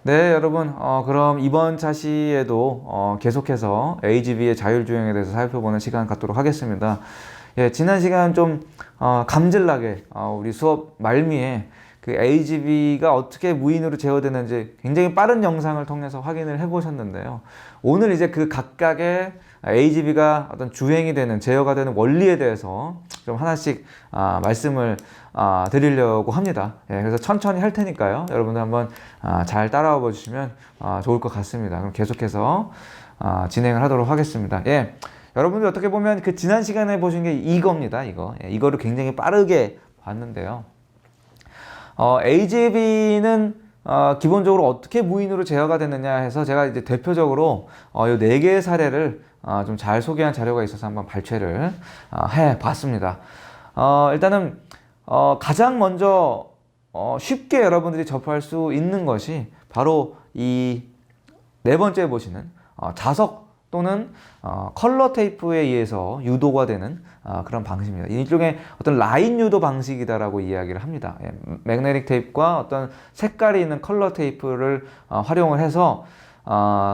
네, 여러분, 그럼 이번 차시에도 계속해서 AGV의 자율주행에 대해서 살펴보는 시간 갖도록 하겠습니다. 예, 지난 시간 좀 감질나게 우리 수업 말미에 그 AGV가 어떻게 무인으로 제어되는지 굉장히 빠른 영상을 통해서 확인을 해보셨는데요. 오늘 이제 그 각각의 AGV가 어떤 주행이 되는, 제어가 되는 원리에 대해서 좀 하나씩 말씀을 드리려고 합니다. 예, 그래서 천천히 할 테니까요. 여러분들 한번 잘 따라와 보시면 좋을 것 같습니다. 그럼 계속해서 진행을 하도록 하겠습니다. 예, 여러분들 어떻게 보면 그 지난 시간에 보신 게 이겁니다. 이거. 예, 이거를 굉장히 빠르게 봤는데요. AGV는 기본적으로 어떻게 무인으로 제어가 되느냐 해서 제가 이제 대표적으로 이 4개의 사례를 좀 잘 소개한 자료가 있어서 한번 발췌를 해 봤습니다. 일단은 가장 먼저 쉽게 여러분들이 접할 수 있는 것이 바로 이 네 번째 보시는 자석 또는 컬러 테이프에 의해서 유도가 되는 그런 방식입니다. 일종의 어떤 라인 유도 방식이다라고 이야기를 합니다. 예, 매그네틱 테이프와 어떤 색깔이 있는 컬러 테이프를 활용을 해서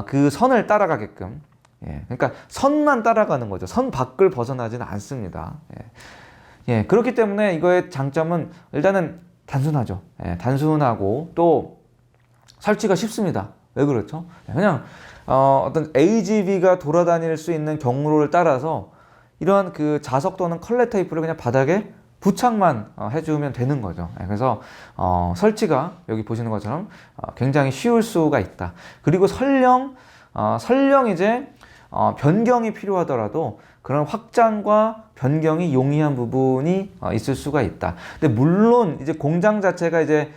그 선을 따라가게끔, 예, 그러니까 선만 따라가는 거죠. 선 밖을 벗어나지는 않습니다. 예, 그렇기 때문에 이거의 장점은 일단은 단순하죠. 예, 단순하고 또 설치가 쉽습니다. 왜 그렇죠? 그냥 어떤 AGV가 돌아다닐 수 있는 경로를 따라서 이러한 그 자석 또는 컬러 테이프를 그냥 바닥에 부착만 해주면 되는 거죠. 그래서 설치가 여기 보시는 것처럼 굉장히 쉬울 수가 있다. 그리고 설령 이제 변경이 필요하더라도 그런 확장과 변경이 용이한 부분이 있을 수가 있다. 근데 물론 이제 공장 자체가 이제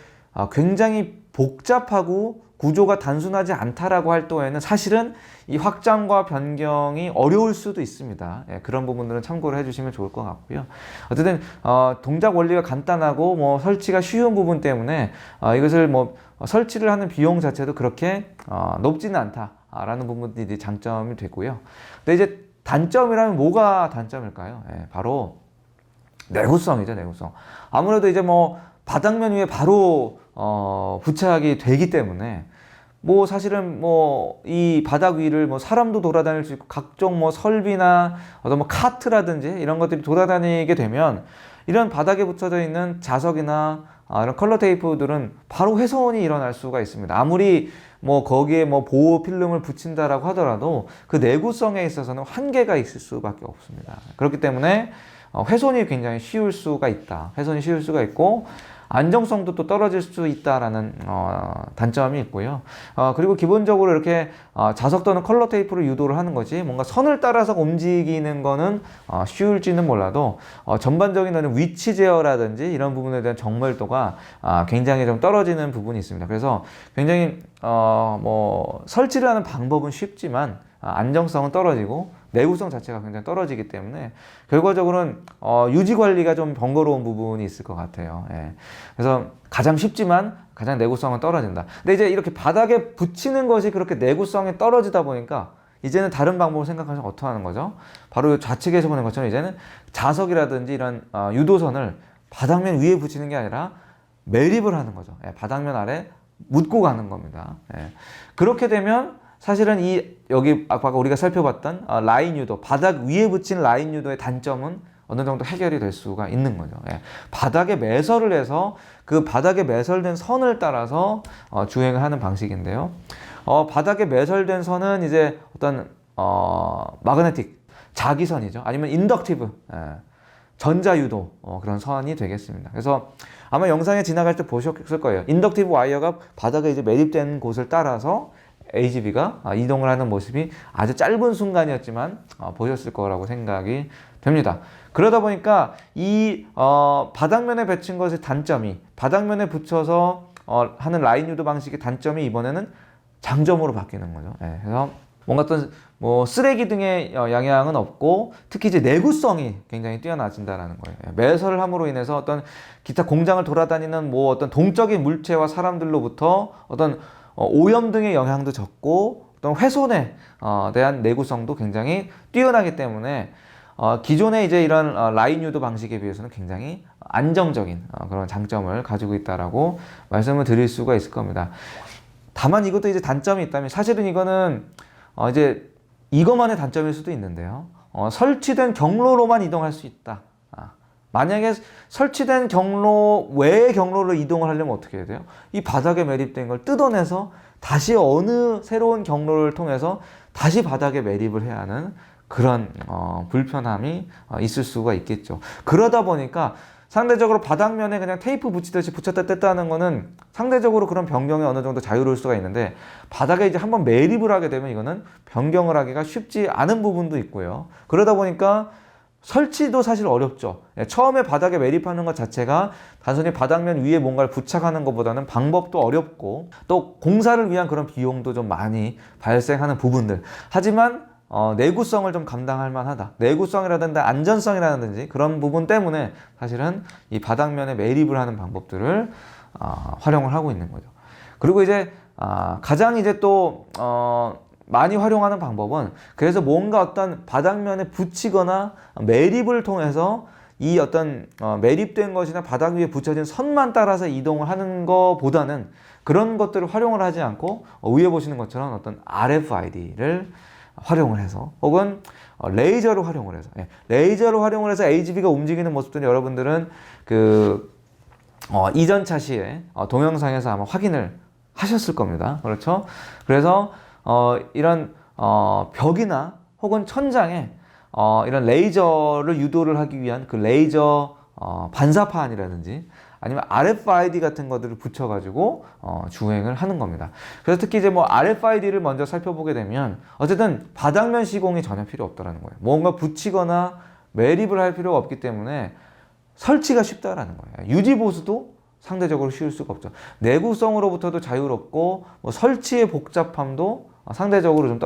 굉장히 복잡하고 구조가 단순하지 않다라고 할 때에는 사실은 이 확장과 변경이 어려울 수도 있습니다. 예, 그런 부분들은 참고를 해주시면 좋을 것 같고요. 어쨌든 동작 원리가 간단하고 뭐 설치가 쉬운 부분 때문에 이것을 뭐 설치를 하는 비용 자체도 그렇게 높지는 않다라는 부분들이 장점이 되고요. 근데 이제 단점이라면 뭐가 단점일까요? 예, 바로 내구성이죠, 내구성. 아무래도 이제 뭐 바닥면 위에 바로 부착이 되기 때문에 뭐 사실은 뭐 이 바닥 위를 뭐 사람도 돌아다닐 수 있고 각종 뭐 설비나 어떤 뭐 카트라든지 이런 것들이 돌아다니게 되면 이런 바닥에 붙여져 있는 자석이나 이런 컬러 테이프들은 바로 훼손이 일어날 수가 있습니다. 아무리 뭐 거기에 뭐 보호 필름을 붙인다라고 하더라도 그 내구성에 있어서는 한계가 있을 수밖에 없습니다. 그렇기 때문에 훼손이 굉장히 쉬울 수가 있다. 훼손이 쉬울 수가 있고 안정성도 또 떨어질 수 있다라는 단점이 있고요. 그리고 기본적으로 이렇게 자석 또는 컬러 테이프를 유도를 하는 거지 뭔가 선을 따라서 움직이는 거는 쉬울지는 몰라도 전반적인 위치 제어라든지 이런 부분에 대한 정밀도가 굉장히 좀 떨어지는 부분이 있습니다. 그래서 굉장히 뭐 설치를 하는 방법은 쉽지만 안정성은 떨어지고 내구성 자체가 굉장히 떨어지기 때문에 결과적으로는 유지 관리가 좀 번거로운 부분이 있을 것 같아요. 예. 그래서 가장 쉽지만 가장 내구성은 떨어진다. 근데 이제 이렇게 바닥에 붙이는 것이 그렇게 내구성이 떨어지다 보니까 이제는 다른 방법을 생각하면 어떻게 하는 거죠? 바로 좌측에서 보는 것처럼 이제는 자석이라든지 이런 유도선을 바닥면 위에 붙이는 게 아니라 매립을 하는 거죠. 예. 바닥면 아래 묻고 가는 겁니다. 예. 그렇게 되면 사실은 여기 아까 우리가 살펴봤던 라인 유도, 바닥 위에 붙인 라인 유도의 단점은 어느 정도 해결이 될 수가 있는 거죠. 예. 바닥에 매설을 해서 그 바닥에 매설된 선을 따라서 주행을 하는 방식인데요. 바닥에 매설된 선은 이제 어떤 마그네틱 자기선이죠. 아니면 인덕티브 전자유도 그런 선이 되겠습니다. 그래서 아마 영상에 지나갈 때 보셨을 거예요. 인덕티브 와이어가 바닥에 이제 매립된 곳을 따라서 AGV가 이동을 하는 모습이 아주 짧은 순간이었지만 보셨을 거라고 생각이 됩니다. 그러다 보니까 이 바닥면에 붙인 것의 단점이 바닥면에 붙여서 하는 라인 유도 방식의 단점이 이번에는 장점으로 바뀌는 거죠. 예, 그래서 뭔가 어떤 뭐 쓰레기 등의 영향은 없고 특히 이제 내구성이 굉장히 뛰어나진다라는 거예요. 예, 매설을 함으로 인해서 어떤 기타 공장을 돌아다니는 뭐 어떤 동적인 물체와 사람들로부터 어떤 오염 등의 영향도 적고 어떤 훼손에 대한 내구성도 굉장히 뛰어나기 때문에 기존의 이제 이런 라인 유도 방식에 비해서는 굉장히 안정적인 그런 장점을 가지고 있다라고 말씀을 드릴 수가 있을 겁니다. 다만 이것도 이제 단점이 있다면 사실은 이거는 이제 이것만의 단점일 수도 있는데요. 설치된 경로로만 이동할 수 있다. 만약에 설치된 경로 외의 경로로 이동을 하려면 어떻게 해야 돼요? 이 바닥에 매립된 걸 뜯어내서 다시 어느 새로운 경로를 통해서 다시 바닥에 매립을 해야 하는 그런 불편함이 있을 수가 있겠죠. 그러다 보니까 상대적으로 바닥면에 그냥 테이프 붙이듯이 붙였다 뗐다 하는 거는 상대적으로 그런 변경에 어느 정도 자유로울 수가 있는데, 바닥에 이제 한번 매립을 하게 되면 이거는 변경을 하기가 쉽지 않은 부분도 있고요. 그러다 보니까 설치도 사실 어렵죠. 처음에 바닥에 매립하는 것 자체가 단순히 바닥면 위에 뭔가를 부착하는 것보다는 방법도 어렵고 또 공사를 위한 그런 비용도 좀 많이 발생하는 부분들. 하지만 내구성을 좀 감당할 만하다. 내구성이라든지 안전성이라든지 그런 부분 때문에 사실은 이 바닥면에 매립을 하는 방법들을 활용을 하고 있는 거죠. 그리고 이제 가장 이제 또 많이 활용하는 방법은, 그래서 뭔가 어떤 바닥면에 붙이거나 매립을 통해서 이 어떤 매립된 것이나 바닥 위에 붙여진 선만 따라서 이동을 하는 것보다는 그런 것들을 활용을 하지 않고 위에 보시는 것처럼 어떤 RFID를 활용을 해서 혹은 레이저를 활용을 해서, 레이저를 활용을 해서 AGV가 움직이는 모습들은 여러분들은 그 이전 차시의 동영상에서 아마 확인을 하셨을 겁니다. 그렇죠? 그래서 이런 벽이나 혹은 천장에 이런 레이저를 유도를 하기 위한 그 레이저 반사판이라든지 아니면 RFID 같은 것들을 붙여가지고 주행을 하는 겁니다. 그래서 특히 이제 뭐 RFID를 먼저 살펴보게 되면 어쨌든 바닥면 시공이 전혀 필요 없다라는 거예요. 뭔가 붙이거나 매립을 할 필요가 없기 때문에 설치가 쉽다라는 거예요. 유지 보수도 상대적으로 쉬울 수가 없죠. 내구성으로부터도 자유롭고 뭐 설치의 복잡함도 상대적으로 좀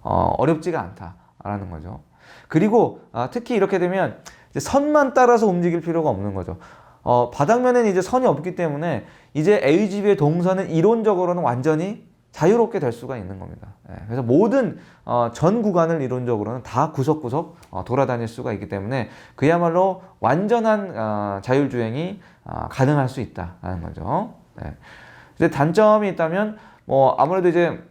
어렵지가 않다라는 거죠. 그리고 특히 이렇게 되면 이제 선만 따라서 움직일 필요가 없는 거죠. 바닥면에는 이제 선이 없기 때문에 이제 AGV의 동선은 이론적으로는 완전히 자유롭게 될 수가 있는 겁니다. 그래서 모든 전 구간을 이론적으로는 다 구석구석 돌아다닐 수가 있기 때문에 그야말로 완전한 자율주행이 가능할 수 있다는 거죠. 이제 단점이 있다면 뭐 아무래도 이제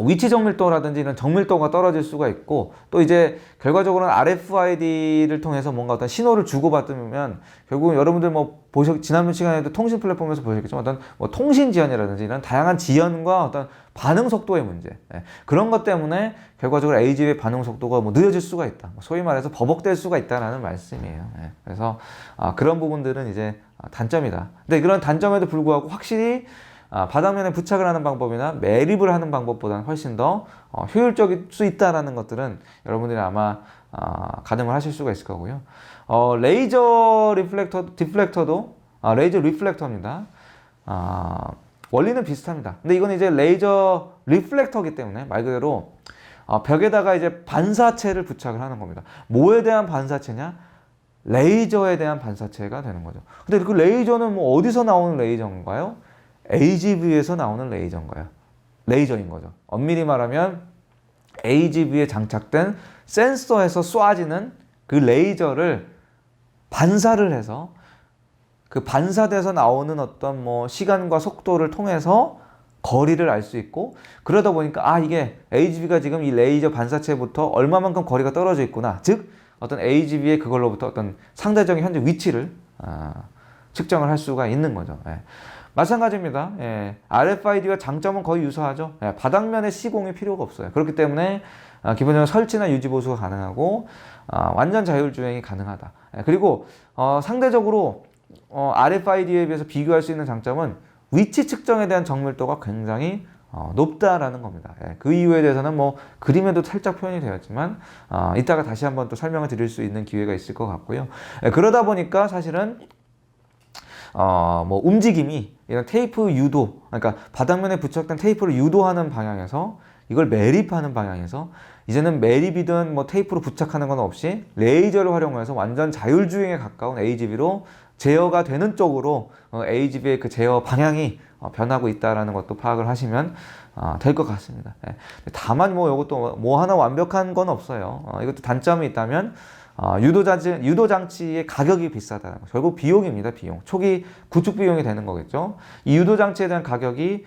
위치 정밀도라든지 이런 정밀도가 떨어질 수가 있고, 또 이제 결과적으로는 RFID를 통해서 뭔가 어떤 신호를 주고받으면 결국은 여러분들 뭐 지난번 시간에도 통신 플랫폼에서 보셨겠지만 어떤 뭐 통신 지연이라든지 이런 다양한 지연과 어떤 반응 속도의 문제, 그런 것 때문에 결과적으로 AGV의 반응 속도가 뭐 늦어질 수가 있다. 소위 말해서 버벅될 수가 있다라는 말씀이에요. 그래서 그런 부분들은 이제 단점이다. 근데 그런 단점에도 불구하고 확실히 바닥면에 부착을 하는 방법이나 매립을 하는 방법보다는 훨씬 더 효율적일 수 있다는 것들은 여러분들이 아마 가늠을 하실 수가 있을 거고요. 레이저 디플렉터도 레이저 리플렉터입니다. 원리는 비슷합니다. 근데 이건 이제 레이저 리플렉터이기 때문에 말 그대로 벽에다가 이제 반사체를 부착을 하는 겁니다. 뭐에 대한 반사체냐? 레이저에 대한 반사체가 되는 거죠. 근데 그 레이저는 뭐 어디서 나오는 레이저인가요? AGV에서 나오는 레이저인 거죠. 엄밀히 말하면 AGV에 장착된 센서에서 쏴지는 그 레이저를 반사를 해서 그 반사돼서 나오는 어떤 뭐 시간과 속도를 통해서 거리를 알 수 있고, 그러다 보니까 이게 AGV가 지금 이 레이저 반사체부터 얼마만큼 거리가 떨어져 있구나. 즉 어떤 AGV의 그걸로부터 어떤 상대적인 현재 위치를 측정을 할 수가 있는 거죠. 마찬가지입니다. RFID와 장점은 거의 유사하죠. 바닥면에 시공이 필요가 없어요. 그렇기 때문에 기본적으로 설치나 유지 보수가 가능하고 완전 자율주행이 가능하다. 그리고 상대적으로 RFID에 비해서 비교할 수 있는 장점은 위치 측정에 대한 정밀도가 굉장히 높다라는 겁니다. 그 이유에 대해서는 뭐 그림에도 살짝 표현이 되었지만 이따가 다시 한번 또 설명을 드릴 수 있는 기회가 있을 것 같고요. 그러다 보니까 사실은 뭐 움직임이 이런 테이프 유도, 그러니까 바닥면에 부착된 테이프를 유도하는 방향에서 이걸 매립하는 방향에서 이제는 매립이든 뭐 테이프로 부착하는 건 없이 레이저를 활용해서 완전 자율주행에 가까운 AGV로 제어가 되는 쪽으로 AGV의 그 제어 방향이 변하고 있다는 것도 파악을 하시면 될 것 같습니다. 다만 뭐 이것도 뭐 하나 완벽한 건 없어요. 이것도 단점이 있다면 유도장치의 가격이 비싸다는 거. 결국 비용입니다. 비용. 초기 구축 비용이 되는 거겠죠. 이 유도장치에 대한 가격이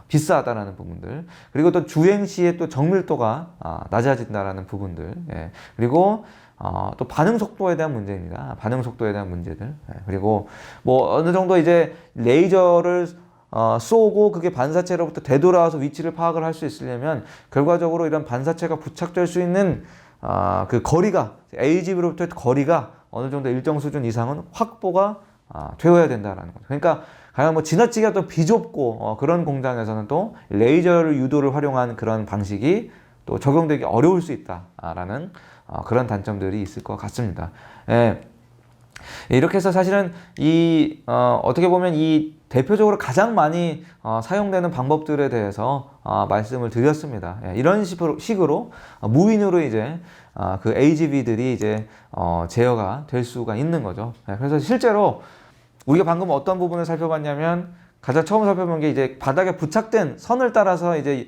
비싸다라는 부분들. 그리고 또 주행 시에 또 정밀도가 낮아진다라는 부분들. 예. 그리고 또 반응 속도에 대한 문제입니다. 반응 속도에 대한 문제들. 예. 그리고 뭐 어느 정도 이제 레이저를 쏘고 그게 반사체로부터 되돌아와서 위치를 파악을 할 수 있으려면 결과적으로 이런 반사체가 부착될 수 있는 그 거리가 AGV로부터의 거리가 어느 정도 일정 수준 이상은 확보가 되어야 된다라는 거죠. 그러니까 가령 뭐 지나치게 또 비좁고 그런 공장에서는 또 레이저를 유도를 활용한 그런 방식이 또 적용되기 어려울 수 있다라는 그런 단점들이 있을 것 같습니다. 예. 이렇게 해서 사실은 어떻게 보면 이 대표적으로 가장 많이 사용되는 방법들에 대해서 말씀을 드렸습니다. 예, 이런 식으로 무인으로 이제 그 AGV들이 이제 제어가 될 수가 있는 거죠. 예, 그래서 실제로 우리가 방금 어떤 부분을 살펴봤냐면 가장 처음 살펴본 게 이제 바닥에 부착된 선을 따라서 이제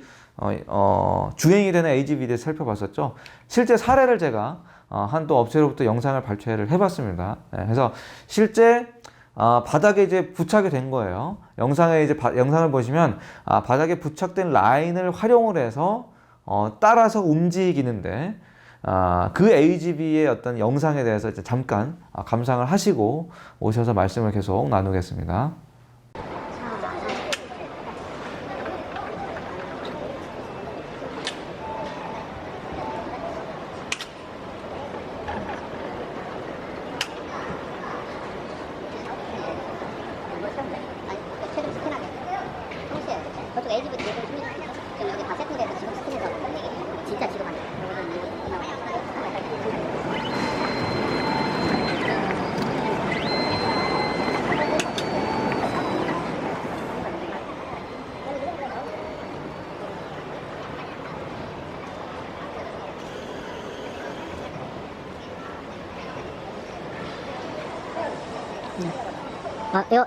주행이 되는 AGV를 살펴봤었죠. 실제 사례를 제가 한 또 업체로부터 영상을 발췌를 해봤습니다. 예, 그래서 실제 바닥에 이제 부착이 된 거예요. 영상을 보시면 바닥에 부착된 라인을 활용을 해서 따라서 움직이는데 그 AGV의 어떤 영상에 대해서 이제 잠깐 감상을 하시고 오셔서 말씀을 계속 나누겠습니다. 저쪽 AGV 지금 여기 다 세팅돼서 지금 스팀에서 진짜 지금 하는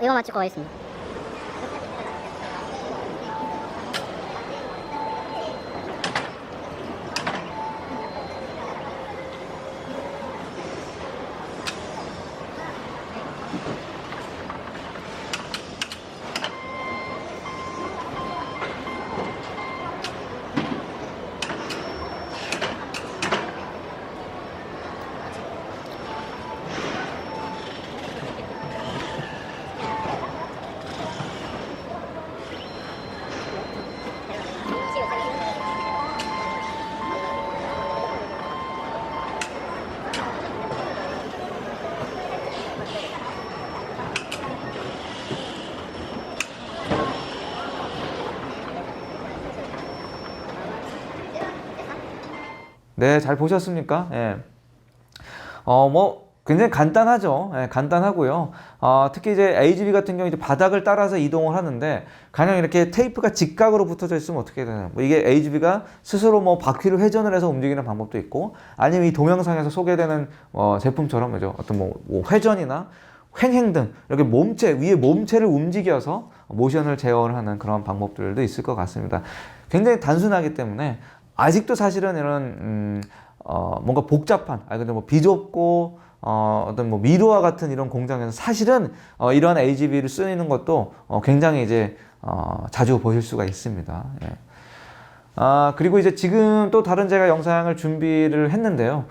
이거만 찍고 가겠습니다. 네, 잘 보셨습니까? 예. 뭐 굉장히 간단하죠. 예, 간단하고요. 특히 이제 AGV 같은 경우 이제 바닥을 따라서 이동을 하는데 가령 이렇게 테이프가 직각으로 붙어져 있으면 어떻게 되나요? 뭐 이게 AGV가 스스로 뭐 바퀴를 회전을 해서 움직이는 방법도 있고, 아니면 이 동영상에서 소개되는 제품처럼 뭐죠? 어떤 뭐 회전이나 횡행 등 이렇게 위에 몸체를 움직여서 모션을 제어를 하는 그런 방법들도 있을 것 같습니다. 굉장히 단순하기 때문에 아직도 사실은 이런 뭔가 복잡한, 근데 뭐 비좁고 어떤 뭐 미루와 같은 이런 공장에서 사실은 이런 AGV를 쓰는 것도 굉장히 이제 자주 보실 수가 있습니다. 예. 그리고 이제 지금 또 다른 제가 영상을 준비를 했는데요.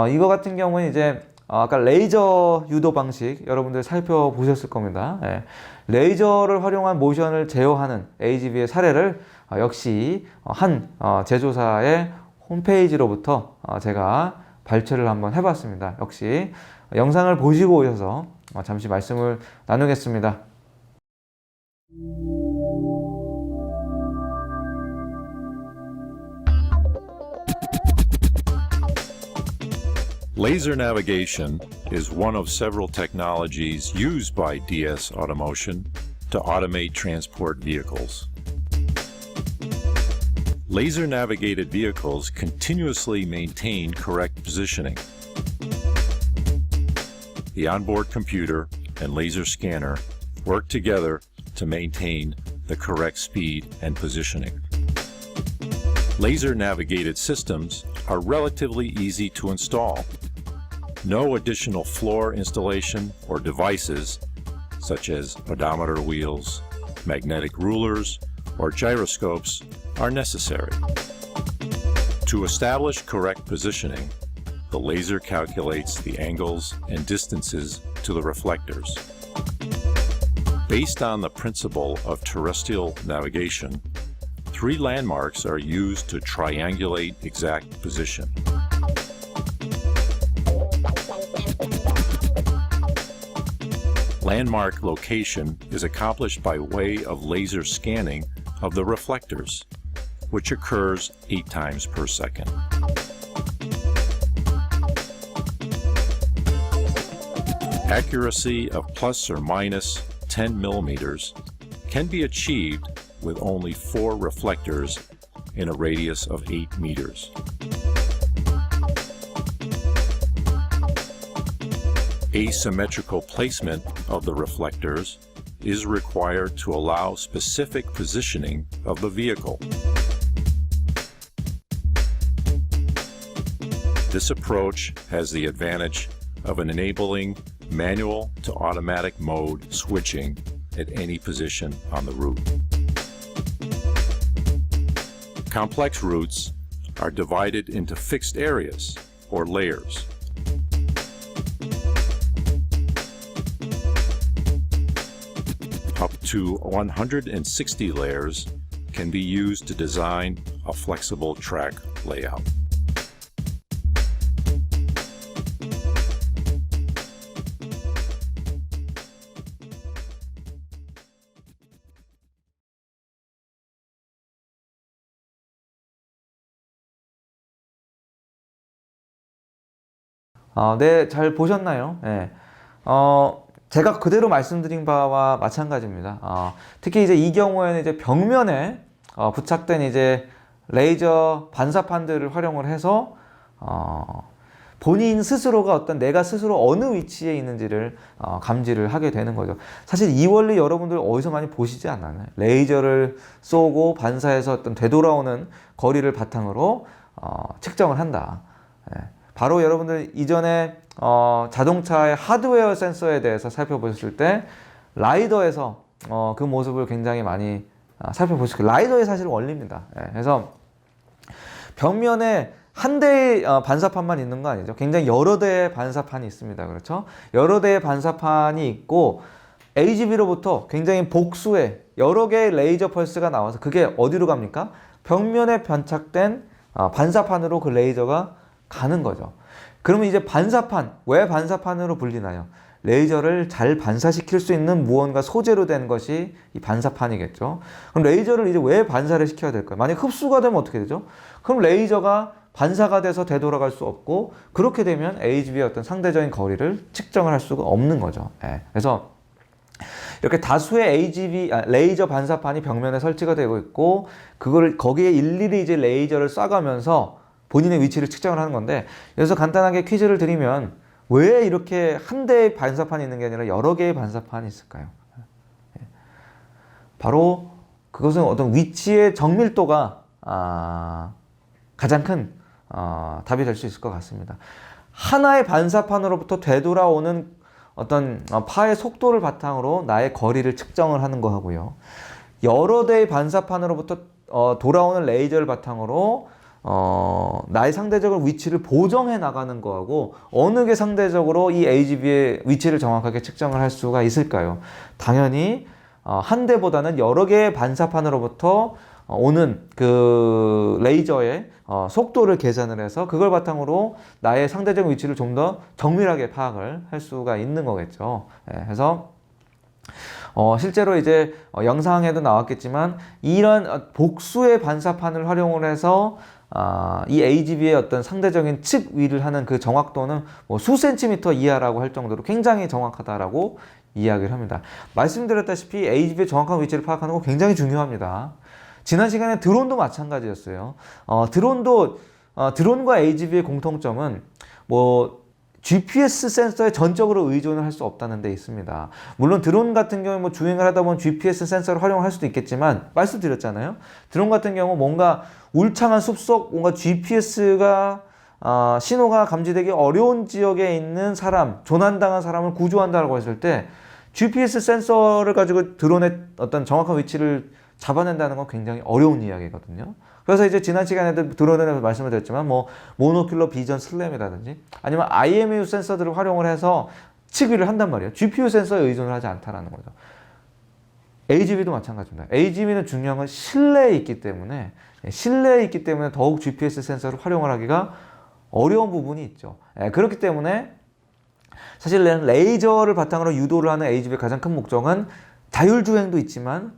이거 같은 경우는 이제 아까 레이저 유도 방식 여러분들 살펴보셨을 겁니다. 예. 레이저를 활용한 모션을 제어하는 AGV의 사례를 역시 한 제조사의 홈페이지로부터 제가 발췌를 한번 해봤습니다. 역시 영상을 보시고 오셔서 잠시 말씀을 나누겠습니다. Laser navigation is one of several technologies used by DS Automotion to automate transport vehicles. Laser navigated vehicles continuously maintain correct positioning. The onboard computer and laser scanner work together to maintain the correct speed and positioning. Laser navigated systems are relatively easy to install. No additional floor installation or devices, such as odometer wheels, magnetic rulers, or gyroscopes, are necessary. To establish correct positioning, the laser calculates the angles and distances to the reflectors. Based on the principle of terrestrial navigation, 3 landmarks are used to triangulate exact position. Landmark location is accomplished by way of laser scanning of the reflectors, which occurs 8 times per second. Accuracy of plus or minus 10 millimeters can be achieved with only 4 reflectors in a radius of 8 meters. Asymmetrical placement of the reflectors is required to allow specific positioning of the vehicle. This approach has the advantage of enabling manual to automatic mode switching at any position on the route. Complex routes are divided into fixed areas or layers. Up to 160 layers can be used to design a flexible track layout. 네, 잘 보셨나요? 네. 제가 그대로 말씀드린 바와 마찬가지입니다. 특히 이제 이 경우에는 이제 벽면에 부착된 이제 레이저 반사판들을 활용을 해서 본인 스스로가 어떤 내가 스스로 어느 위치에 있는지를 감지를 하게 되는 거죠. 사실 이 원리 여러분들 어디서 많이 보시지 않나요? 레이저를 쏘고 반사해서 어떤 되돌아오는 거리를 바탕으로 측정을 한다. 예. 바로 여러분들 이전에 자동차의 하드웨어 센서에 대해서 살펴보셨을 때 라이더에서 그 모습을 굉장히 많이 살펴보실 거예요. 라이더의 사실 원리입니다. 예. 그래서 벽면에 한 대의 반사판만 있는 거 아니죠. 굉장히 여러 대의 반사판이 있습니다. 그렇죠? 여러 대의 반사판이 있고 AGV로부터 굉장히 복수의 여러 개의 레이저 펄스가 나와서 그게 어디로 갑니까? 벽면에 변착된 반사판으로 그 레이저가 가는 거죠. 그러면 이제 반사판, 왜 반사판으로 불리나요? 레이저를 잘 반사시킬 수 있는 무언가 소재로 된 것이 이 반사판이겠죠. 그럼 레이저를 이제 왜 반사를 시켜야 될까요? 만약 흡수가 되면 어떻게 되죠? 그럼 레이저가 반사가 돼서 되돌아갈 수 없고, 그렇게 되면 AGV의 어떤 상대적인 거리를 측정을 할 수가 없는 거죠. 예. 그래서 이렇게 다수의 레이저 반사판이 벽면에 설치가 되고 있고, 그걸 거기에 일일이 이제 레이저를 쏴가면서 본인의 위치를 측정을 하는 건데, 여기서 간단하게 퀴즈를 드리면 왜 이렇게 한 대의 반사판이 있는 게 아니라 여러 개의 반사판이 있을까요? 바로 그것은 어떤 위치의 정밀도가 가장 큰 답이 될 수 있을 것 같습니다. 하나의 반사판으로부터 되돌아오는 어떤 파의 속도를 바탕으로 나의 거리를 측정을 하는 거하고요. 여러 대의 반사판으로부터 돌아오는 레이저를 바탕으로 나의 상대적으로 위치를 보정해 나가는 거하고, 어느 게 상대적으로 이 AGV의 위치를 정확하게 측정을 할 수가 있을까요? 당연히 한 대보다는 여러 개의 반사판으로부터 오는 그 레이저의 속도를 계산을 해서 그걸 바탕으로 나의 상대적 위치를 좀 더 정밀하게 파악을 할 수가 있는 거겠죠. 그래서 실제로 이제 영상에도 나왔겠지만, 이런 복수의 반사판을 활용을 해서 이 AGV의 어떤 상대적인 측 위를 하는 그 정확도는 뭐 수 센티미터 이하라고 할 정도로 굉장히 정확하다라고 이야기를 합니다. 말씀드렸다시피 AGV의 정확한 위치를 파악하는 거 굉장히 중요합니다. 지난 시간에 드론도 마찬가지였어요. 드론과 AGV의 공통점은 뭐 GPS 센서에 전적으로 의존을 할 수 없다는 데 있습니다. 물론 드론 같은 경우에 뭐 주행을 하다 보면 GPS 센서를 활용할 수도 있겠지만, 말씀드렸잖아요. 드론 같은 경우 뭔가 울창한 숲속 뭔가 GPS가 신호가 감지되기 어려운 지역에 있는 사람, 조난당한 사람을 구조한다고 했을 때 GPS 센서를 가지고 드론의 어떤 정확한 위치를 잡아낸다는 건 굉장히 어려운 이야기거든요. 그래서 이제 지난 시간에도 드론에 말씀을 드렸지만 뭐 모노큘러 비전 슬램이라든지 아니면 IMU 센서들을 활용을 해서 측위를 한단 말이에요. GPU 센서에 의존을 하지 않다라는 거죠. AGV도 마찬가지입니다. AGV는 중요한 건 실내에 있기 때문에 더욱 GPS 센서를 활용을 하기가 어려운 부분이 있죠. 그렇기 때문에 사실 레이저를 바탕으로 유도를 하는 AGV의 가장 큰 목적은 자율주행도 있지만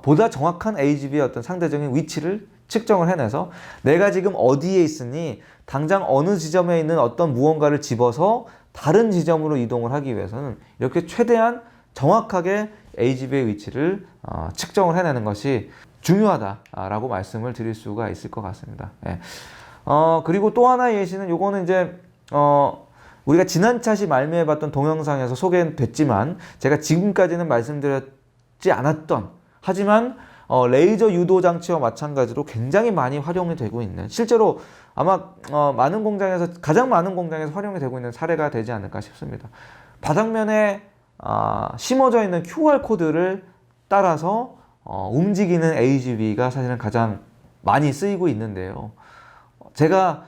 보다 정확한 AGV의 어떤 상대적인 위치를 측정을 해내서 내가 지금 어디에 있으니 당장 어느 지점에 있는 어떤 무언가를 집어서 다른 지점으로 이동을 하기 위해서는 이렇게 최대한 정확하게 AGV의 위치를 측정을 해내는 것이 중요하다라고 말씀을 드릴 수가 있을 것 같습니다. 그리고 또 하나의 예시는 요거는 이제 우리가 지난 차시 말미에봤던 동영상에서 소개됐지만 제가 지금까지는 말씀드렸지 않았던 하지만 레이저 유도 장치와 마찬가지로 굉장히 많이 활용이 되고 있는 실제로 아마 많은 공장에서 가장 많은 공장에서 활용이 되고 있는 사례가 되지 않을까 싶습니다. 바닥면에 심어져 있는 QR 코드를 따라서 움직이는 AGV가 사실은 가장 많이 쓰이고 있는데요. 제가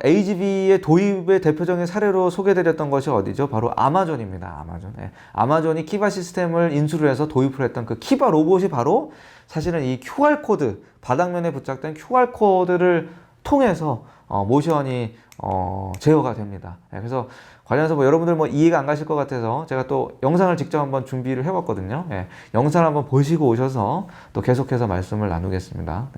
AGV의 도입의 대표적인 사례로 소개드렸던 것이 어디죠? 바로 아마존입니다. 아마존. 아마존이 키바 시스템을 인수를 해서 도입을 했던 그 키바 로봇이 바로 사실은 이 QR코드, 바닥면에 부착된 QR코드를 통해서 모션이 제어가 됩니다. 그래서 관련해서 여러분들 이해가 안 가실 것 같아서 제가 또 영상을 직접 한번 준비를 해봤거든요. 영상을 한번 보시고 오셔서 또 계속해서 말씀을 나누겠습니다.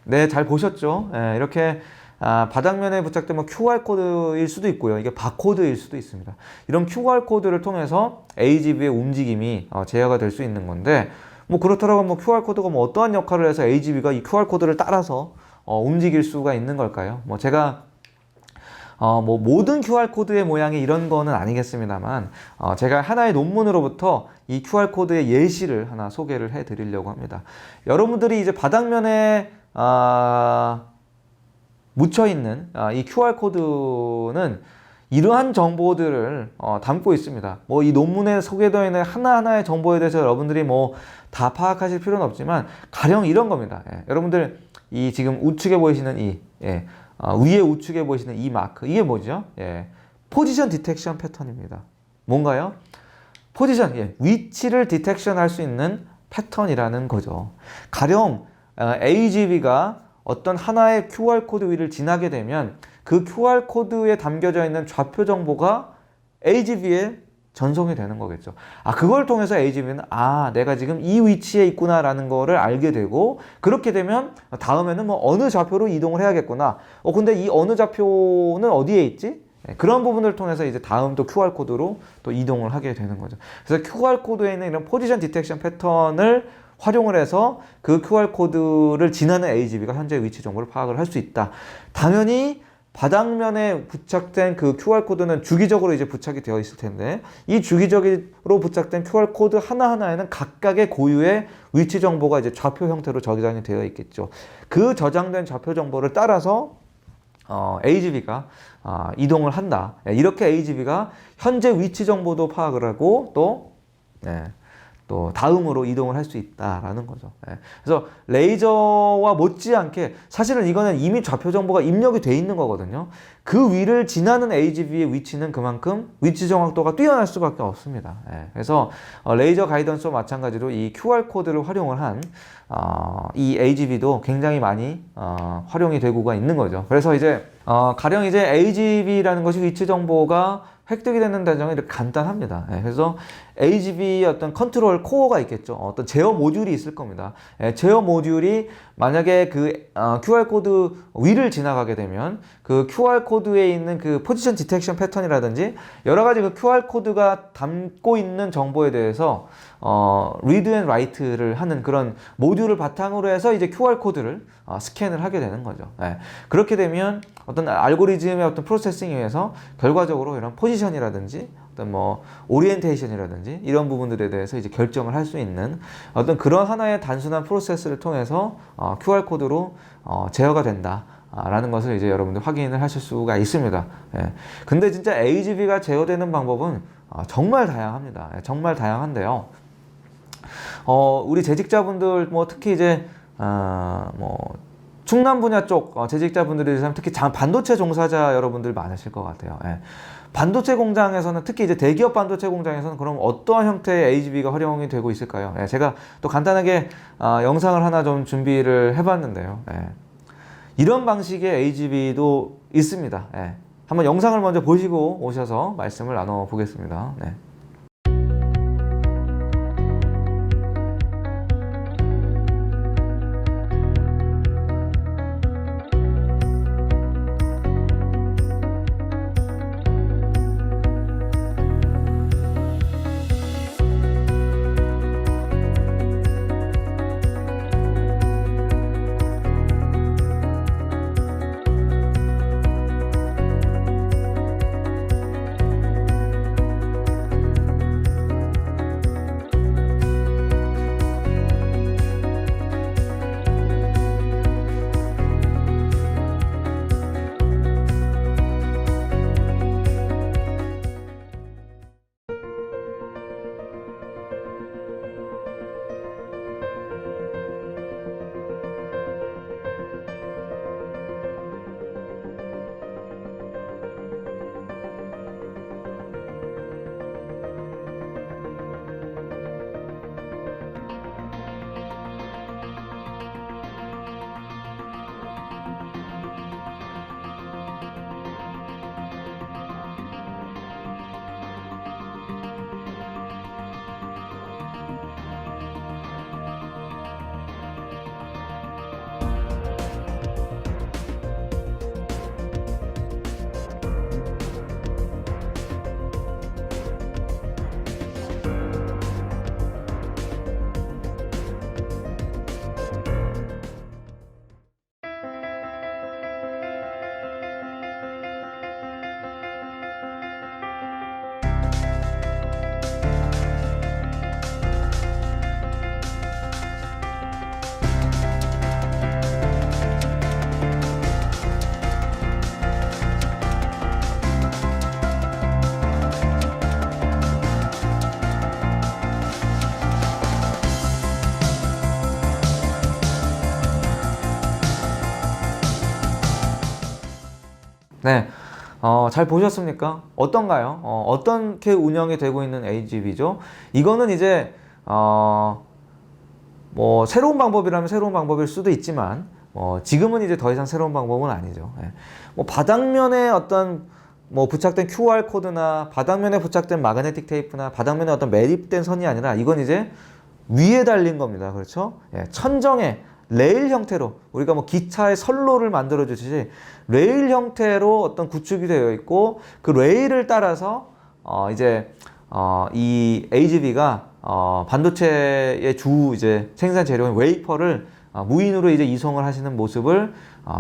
네, 잘 보셨죠? 이렇게 바닥면에 부착된 QR코드일 수도 있고요. 이게 바코드일 수도 있습니다. 이런 QR코드를 통해서 AGV의 움직임이 제어가 될 수 있는 건데 그렇더라고 QR코드가 어떠한 역할을 해서 AGV가 이 QR코드를 따라서 움직일 수가 있는 걸까요? 제가 모든 QR코드의 모양이 이런 거는 아니겠습니다만 제가 하나의 논문으로부터 이 QR코드의 예시를 하나 소개를 해 드리려고 합니다. 여러분들이 이제 바닥면에 묻혀있는 이 QR코드는 이러한 정보들을 담고 있습니다. 뭐 이 논문에 소개되어 있는 하나하나의 정보에 대해서 여러분들이 뭐 다 파악하실 필요는 없지만 가령 이런 겁니다. 예, 여러분들 이 지금 우측에 보이시는 위에 우측에 보이시는 이 마크, 이게 뭐죠? 예, 포지션 디텍션 패턴입니다. 뭔가요? 포지션, 위치를 디텍션 할 수 있는 패턴이라는 거죠. 가령 AGV가 어떤 하나의 QR코드 위를 지나게 되면 그 QR코드에 담겨져 있는 좌표 정보가 AGV에 전송이 되는 거겠죠. 그걸 통해서 AGV는 내가 지금 이 위치에 있구나라는 거를 알게 되고, 그렇게 되면 다음에는 뭐 어느 좌표로 이동을 해야겠구나. 근데 이 어느 좌표는 어디에 있지? 그런 부분을 통해서 이제 다음 또 QR코드로 또 이동을 하게 되는 거죠. 그래서 QR코드에 있는 이런 포지션 디텍션 패턴을 활용을 해서 그 QR코드를 지나는 AGV가 현재 위치 정보를 파악을 할 수 있다. 당연히 바닥면에 부착된 그 QR코드는 주기적으로 이제 부착이 되어 있을 텐데, 이 주기적으로 부착된 QR코드 하나하나에는 각각의 고유의 위치 정보가 이제 좌표 형태로 저장이 되어 있겠죠. 그 저장된 좌표 정보를 따라서 AGV가 이동을 한다. 이렇게 AGV가 현재 위치 정보도 파악을 하고 또 다음으로 이동을 할 수 있다라는 거죠. 그래서 레이저와 못지않게 사실은 이거는 이미 좌표 정보가 입력이 돼 있는 거거든요. 그 위를 지나는 AGV의 위치는 그만큼 위치 정확도가 뛰어날 수밖에 없습니다. 그래서 레이저 가이던스와 마찬가지로 이 QR코드를 활용을 한 이 AGV도 굉장히 많이 활용이 되고가 있는 거죠. 그래서 이제 가령 이제 AGV라는 것이 위치 정보가 획득이 되는 과정이 이렇게 간단합니다. 그래서 AGV의 어떤 컨트롤 코어가 있겠죠. 어떤 제어 모듈이 있을 겁니다. 제어 모듈이 만약에 그 QR코드 위를 지나가게 되면 그 QR코드에 있는 그 포지션 디텍션 패턴이라든지 여러 가지 그 QR코드가 담고 있는 정보에 대해서 리드 앤 라이트를 하는 그런 모듈을 바탕으로 해서 이제 QR코드를 스캔을 하게 되는 거죠. 그렇게 되면 어떤 알고리즘의 어떤 프로세싱에 의해서 결과적으로 이런 포지션이라든지 어떤 뭐 오리엔테이션이라든지 이런 부분들에 대해서 이제 결정을 할 수 있는 어떤 그런 하나의 단순한 프로세스를 통해서 QR코드로 제어가 된다. 라는 것을 이제 여러분들 확인을 하실 수가 있습니다. 근데 진짜 AGV가 제어되는 방법은 정말 다양합니다. 정말 다양한데요. 우리 재직자분들 뭐 특히 이제 뭐 충남 분야 쪽 재직자분들이 특히 반도체 종사자 여러분들 많으실 것 같아요. 반도체 공장에서는 특히 이제 대기업 반도체 공장에서는 그럼 어떠한 형태의 AGV가 활용이 되고 있을까요? 제가 또 간단하게 영상을 하나 좀 준비를 해봤는데요. 이런 방식의 AGV도 있습니다. 한번 영상을 먼저 보시고 오셔서 말씀을 나눠 보겠습니다. 네, 잘 보셨습니까? 어떤가요? 어떻게 운영이 되고 있는 AGV죠? 이거는 이제 뭐 새로운 방법이라면 새로운 방법일 수도 있지만 지금은 이제 더 이상 새로운 방법은 아니죠. 예. 뭐 바닥면에 어떤 뭐 부착된 QR 코드나 바닥면에 부착된 마그네틱 테이프나 바닥면에 어떤 매립된 선이 아니라 이건 이제 위에 달린 겁니다. 그렇죠? 예. 천정에 레일 형태로 우리가 뭐 기차의 선로를 만들어 주듯이 레일 형태로 어떤 구축이 되어 있고 그 레일을 따라서 이제 이 AGV가 반도체의 주 이제 생산 재료인 웨이퍼를 무인으로 이제 이송을 하시는 모습을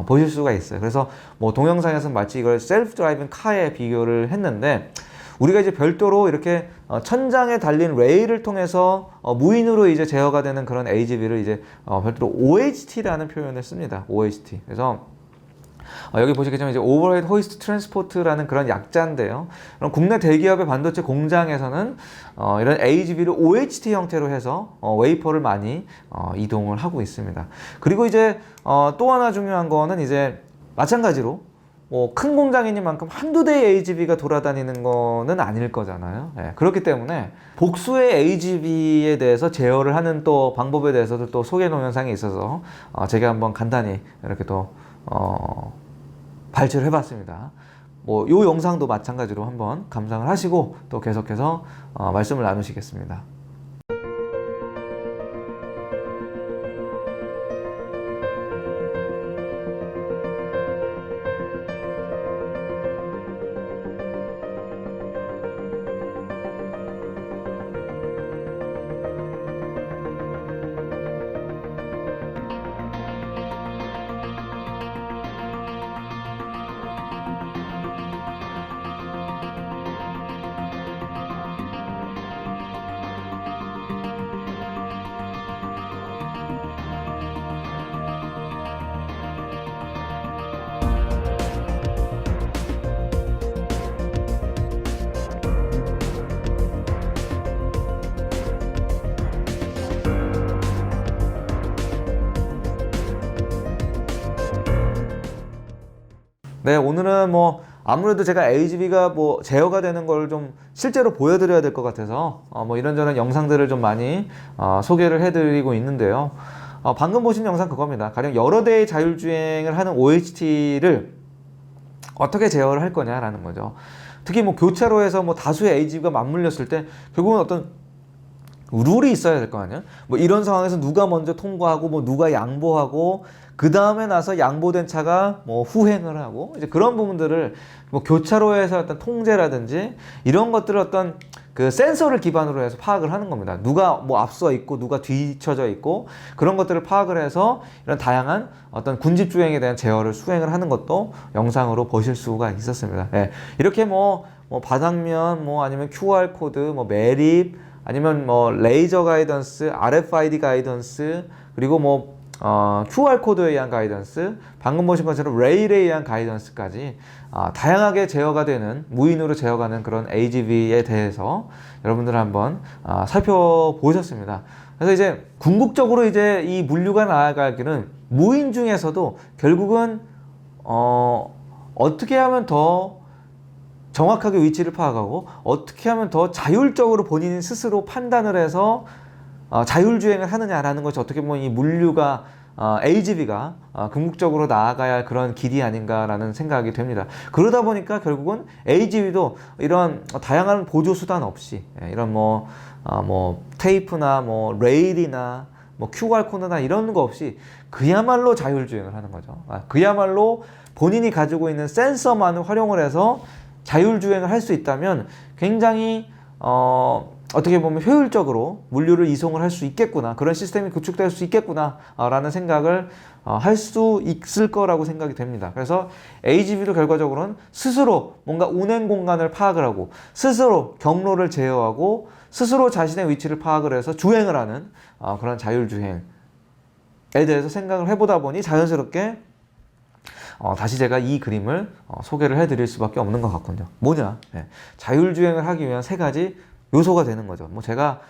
보실 수가 있어요. 그래서 뭐 동영상에서는 마치 이걸 셀프 드라이빙 카에 비교를 했는데 우리가 이제 별도로 이렇게 천장에 달린 레일을 통해서 무인으로 이제 제어가 되는 그런 AGV를 이제 별도로 OHT라는 표현을 씁니다. OHT. 그래서 여기 보시겠지만 이제 오버헤드 호이스트 트랜스포트라는 그런 약자인데요. 그럼 국내 대기업의 반도체 공장에서는 이런 AGV를 OHT 형태로 해서 웨이퍼를 많이 이동을 하고 있습니다. 그리고 이제 또 하나 중요한 거는 이제 마찬가지로 뭐 큰 공장이니만큼 한두 대의 AGV가 돌아다니는 거는 아닐 거잖아요. 예, 그렇기 때문에 복수의 AGV에 대해서 제어를 하는 또 방법에 대해서도 또 소개 동영상이 있어서 제가 한번 간단히 이렇게 또 발췌를 해봤습니다. 뭐 요 영상도 마찬가지로 한번 감상을 하시고 또 계속해서 말씀을 나누시겠습니다. 네, 오늘은 뭐 아무래도 제가 AGV가 뭐 제어가 되는 걸 좀 실제로 보여드려야 될 것 같아서 뭐 이런저런 영상들을 좀 많이 소개를 해드리고 있는데요. 방금 보신 영상 그겁니다. 가령 여러 대의 자율주행을 하는 OHT를 어떻게 제어를 할 거냐라는 거죠. 특히 뭐 교차로에서 뭐 다수의 AGV가 맞물렸을 때 결국은 어떤 룰이 있어야 될 거 아니에요? 뭐 이런 상황에서 누가 먼저 통과하고 뭐 누가 양보하고 그 다음에 나서 양보된 차가 뭐 후행을 하고 이제 그런 부분들을 뭐 교차로에서 어떤 통제라든지 이런 것들을 어떤 그 센서를 기반으로 해서 파악을 하는 겁니다. 누가 뭐 앞서 있고 누가 뒤쳐져 있고 그런 것들을 파악을 해서 이런 다양한 어떤 군집 주행에 대한 제어를 수행을 하는 것도 영상으로 보실 수가 있었습니다. 예. 이렇게 뭐 바닥면 뭐 아니면 QR 코드 뭐 매립 아니면 뭐 레이저 가이던스, RFID 가이던스 그리고 뭐 QR 코드에 의한 가이던스, 방금 보신 것처럼 레일에 의한 가이던스까지 다양하게 제어가 되는 무인으로 제어가는 그런 AGV에 대해서 여러분들 한번 살펴보셨습니다. 그래서 이제 궁극적으로 이제 이 물류가 나아갈 길은 무인 중에서도 결국은 어떻게 하면 더 정확하게 위치를 파악하고 어떻게 하면 더 자율적으로 본인 스스로 판단을 해서 자율주행을 하느냐라는 것이 어떻게 보면 이 물류가 AGV가 궁극적으로 나아가야 할 그런 길이 아닌가라는 생각이 됩니다. 그러다 보니까 결국은 AGV도 이런 다양한 보조 수단 없이 이런 뭐 테이프나 뭐 레일이나 뭐 QR 코드나 이런 거 없이 그야말로 자율주행을 하는 거죠. 그야말로 본인이 가지고 있는 센서만을 활용을 해서 자율주행을 할 수 있다면 굉장히 어떻게 보면 효율적으로 물류를 이송을 할 수 있겠구나, 그런 시스템이 구축될 수 있겠구나 라는 생각을 할 수 있을 거라고 생각이 됩니다. 그래서 AGV도 결과적으로는 스스로 뭔가 운행 공간을 파악을 하고 스스로 경로를 제어하고 스스로 자신의 위치를 파악을 해서 주행을 하는 그런 자율주행에 대해서 생각을 해보다 보니 자연스럽게 다시 제가 이 그림을 소개를 해드릴 수밖에 없는 것 같군요. 뭐냐? 자율주행을 하기 위한 세 가지 요소가 되는 거죠. 뭐 제가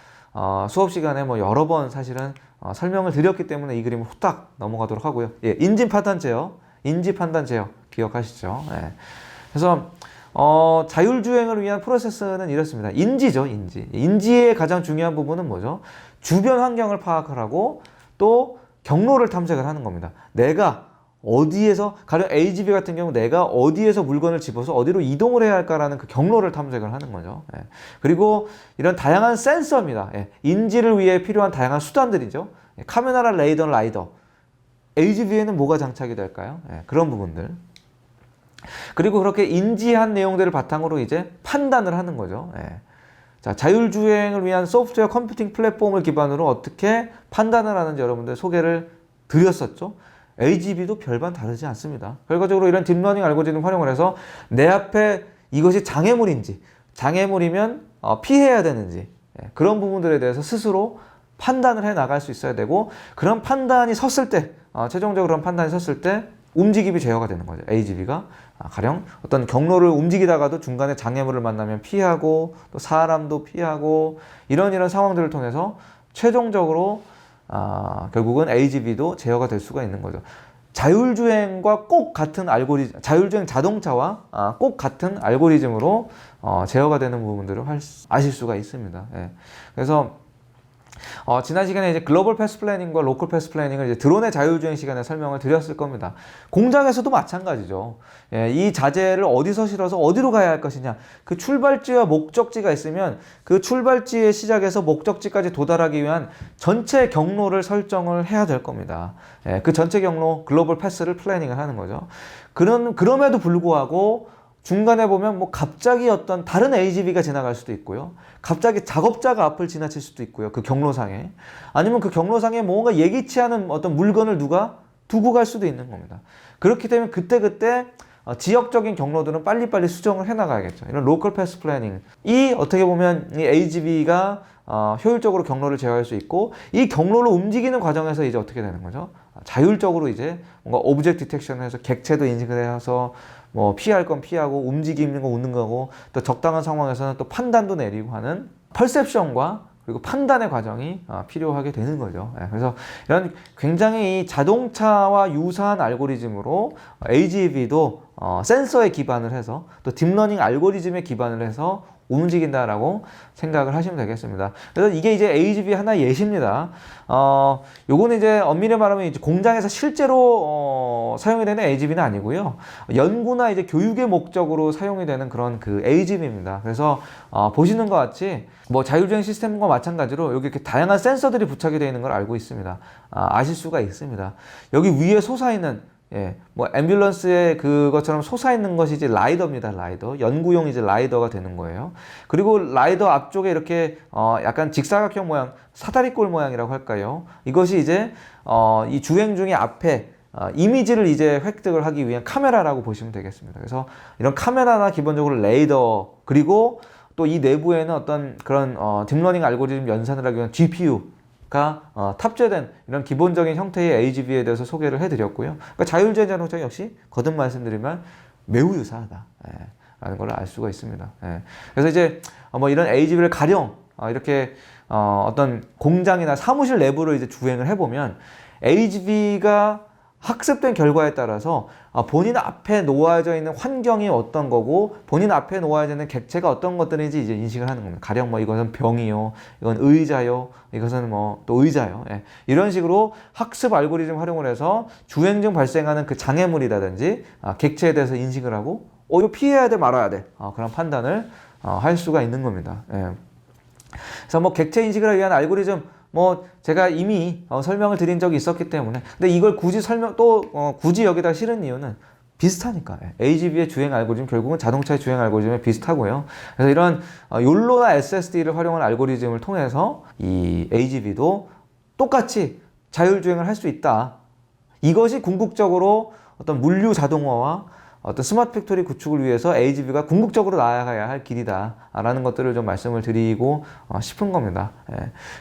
수업 시간에 뭐 여러 번 사실은 설명을 드렸기 때문에 이 그림을 후딱 넘어가도록 하고요. 인지 판단 제어 기억하시죠? 그래서 자율주행을 위한 프로세스는 이렇습니다. 인지죠, 인지. 인지의 가장 중요한 부분은 뭐죠? 주변 환경을 파악을 하고 또 경로를 탐색을 하는 겁니다. 내가 어디에서, 가령 AGV 같은 경우 내가 어디에서 물건을 집어서 어디로 이동을 해야 할까라는 그 경로를 탐색을 하는 거죠. 예. 그리고 이런 다양한 센서입니다. 예. 인지를 위해 필요한 다양한 수단들이죠. 예. 카메라, 레이더, 라이더. AGV에는 뭐가 장착이 될까요? 예. 그런 부분들. 그리고 그렇게 인지한 내용들을 바탕으로 이제 판단을 하는 거죠. 예. 자, 자율주행을 위한 소프트웨어 컴퓨팅 플랫폼을 기반으로 어떻게 판단을 하는지 여러분들 소개를 드렸었죠. AGV도 별반 다르지 않습니다. 결과적으로 이런 딥러닝 알고리즘 활용을 해서 내 앞에 이것이 장애물인지, 장애물이면 피해야 되는지, 그런 부분들에 대해서 스스로 판단을 해 나갈 수 있어야 되고, 그런 판단이 섰을 때, 최종적으로 그런 판단이 섰을 때 움직임이 제어가 되는 거죠. AGV가 가령 어떤 경로를 움직이다가도 중간에 장애물을 만나면 피하고, 또 사람도 피하고, 이런 상황들을 통해서 최종적으로 결국은 AGV도 제어가 될 수가 있는 거죠. 자율주행과 꼭 같은 알고리즘, 자율주행 자동차와 꼭 같은 알고리즘으로 제어가 되는 부분들을 아실 수가 있습니다. 예. 그래서 지난 시간에 이제 글로벌 패스 플래닝과 로컬 패스 플래닝을 이제 드론의 자율주행 시간에 설명을 드렸을 겁니다. 공장에서도 마찬가지죠. 예, 이 자재를 어디서 실어서 어디로 가야 할 것이냐. 그 출발지와 목적지가 있으면 그 출발지의 시작에서 목적지까지 도달하기 위한 전체 경로를 설정을 해야 될 겁니다. 예, 그 전체 경로 글로벌 패스를 플래닝을 하는 거죠. 그럼에도 불구하고 중간에 보면 뭐 갑자기 어떤 다른 AGV가 지나갈 수도 있고요. 갑자기 작업자가 앞을 지나칠 수도 있고요. 그 경로상에. 아니면 그 경로상에 뭔가 예기치 않은 어떤 물건을 누가 두고 갈 수도 있는 겁니다. 그렇기 때문에 그때그때 지역적인 경로들은 빨리빨리 수정을 해나가야겠죠. 이런 로컬 패스 플래닝이 어떻게 보면 이 AGV가 효율적으로 경로를 제어할 수 있고, 이 경로를 움직이는 과정에서 이제 어떻게 되는 거죠? 자율적으로 이제 뭔가 오브젝트 디텍션을 해서 객체도 인식을 해서 뭐 피할 건 피하고 움직이는 거 웃는 거고, 또 적당한 상황에서는 또 판단도 내리고 하는 퍼셉션과 그리고 판단의 과정이 필요하게 되는 거죠. 그래서 이런 굉장히 이 자동차와 유사한 알고리즘으로 AGV도 센서에 기반을 해서 또 딥러닝 알고리즘에 기반을 해서 움직인다라고 생각을 하시면 되겠습니다. 그래서 이게 이제 AGV 하나의 예시입니다. 요거는 이제 엄밀히 말하면 이제 공장에서 실제로 사용이 되는 AGV는 아니고요. 연구나 이제 교육의 목적으로 사용이 되는 그런 그 AGV입니다. 그래서 보시는 것 같이 뭐 자율주행 시스템과 마찬가지로 여기 이렇게 다양한 센서들이 부착이 되어 있는 걸 알고 있습니다. 아실 수가 있습니다. 여기 위에 솟아있는 뭐 앰뷸런스에 그것처럼 솟아있는 것이 이제 라이더입니다. 라이더. 연구용 이제 라이더가 되는 거예요. 그리고 라이더 앞쪽에 이렇게 약간 직사각형 모양, 사다리꼴 모양이라고 할까요? 이것이 이제 이 주행 중에 앞에 이미지를 이제 획득을 하기 위한 카메라라고 보시면 되겠습니다. 그래서 이런 카메라나 기본적으로 레이더, 그리고 또 이 내부에는 어떤 그런 딥러닝 알고리즘 연산을 하기 위한 GPU가 탑재된 이런 기본적인 형태의 AGV에 대해서 소개를 해드렸고요. 그러니까 자율주행 자동차 역시 거듭 말씀드리면 매우 유사하다 라는 걸 알 수가 있습니다. 그래서 이제 뭐 이런 AGV를 가령 이렇게 어떤 공장이나 사무실 내부를 이제 주행을 해보면 AGV가 학습된 결과에 따라서 본인 앞에 놓아져 있는 환경이 어떤 거고 본인 앞에 놓아져 있는 객체가 어떤 것들인지 이제 인식을 하는 겁니다. 가령 뭐 이것은 병이요, 이건 의자요, 이것은 뭐 또 의자요. 이런 식으로 학습 알고리즘 활용을 해서 주행 중 발생하는 그 장애물이라든지 객체에 대해서 인식을 하고 이거 피해야 돼 말아야 돼 그런 판단을 할 수가 있는 겁니다. 그래서 뭐 객체 인식을 위한 알고리즘 뭐 제가 이미 설명을 드린 적이 있었기 때문에, 근데 이걸 굳이 굳이 여기다 실은 이유는 비슷하니까. AGV의 주행 알고리즘 결국은 자동차의 주행 알고리즘에 비슷하고요. 그래서 이런 욜로나 SSD를 활용한 알고리즘을 통해서 이 AGV도 똑같이 자율주행을 할 수 있다. 이것이 궁극적으로 어떤 물류 자동화와 어떤 스마트 팩토리 구축을 위해서 AGV가 궁극적으로 나아가야 할 길이다라는 것들을 좀 말씀을 드리고 싶은 겁니다.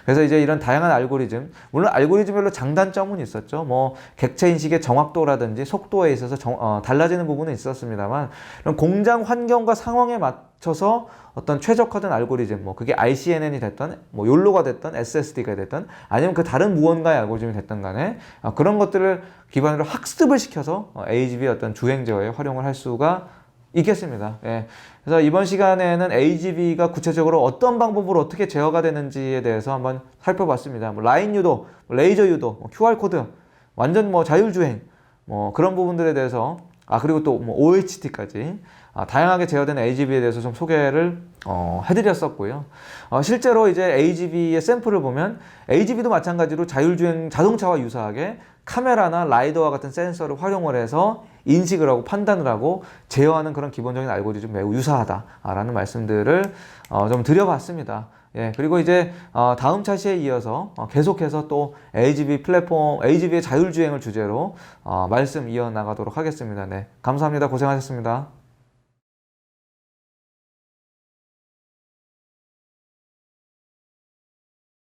그래서 이제 이런 다양한 알고리즘, 물론 알고리즘별로 장단점은 있었죠. 뭐 객체 인식의 정확도라든지 속도에 있어서 달라지는 부분은 있었습니다만, 이런 공장 환경과 상황에 맞춰서 어떤 최적화된 알고리즘, 뭐 그게 ICNN이 됐던, 뭐 욜로가 됐던, SSD가 됐던, 아니면 그 다른 무언가의 알고리즘이 됐던 간에 그런 것들을 기반으로 학습을 시켜서 AGV의 어떤 주행 제어에 활용을 할 수가 있겠습니다. 예. 그래서 이번 시간에는 AGV가 구체적으로 어떤 방법으로 어떻게 제어가 되는지에 대해서 한번 살펴봤습니다. 뭐 라인 유도, 뭐 레이저 유도, 뭐 QR코드, 완전 뭐 자율주행, 뭐 그런 부분들에 대해서 그리고 또 뭐 OHT까지 다양하게 제어되는 AGV에 대해서 좀 소개를 해드렸었고요. 실제로 이제 AGV의 샘플을 보면 AGV도 마찬가지로 자율주행 자동차와 유사하게 카메라나 라이더와 같은 센서를 활용을 해서 인식을 하고 판단을 하고 제어하는 그런 기본적인 알고리즘 매우 유사하다라는 말씀들을 좀 드려봤습니다. 예, 그리고 이제 다음 차시에 이어서 계속해서 또 AGV 플랫폼, AGV의 자율주행을 주제로 말씀 이어나가도록 하겠습니다. 네, 감사합니다. 고생하셨습니다.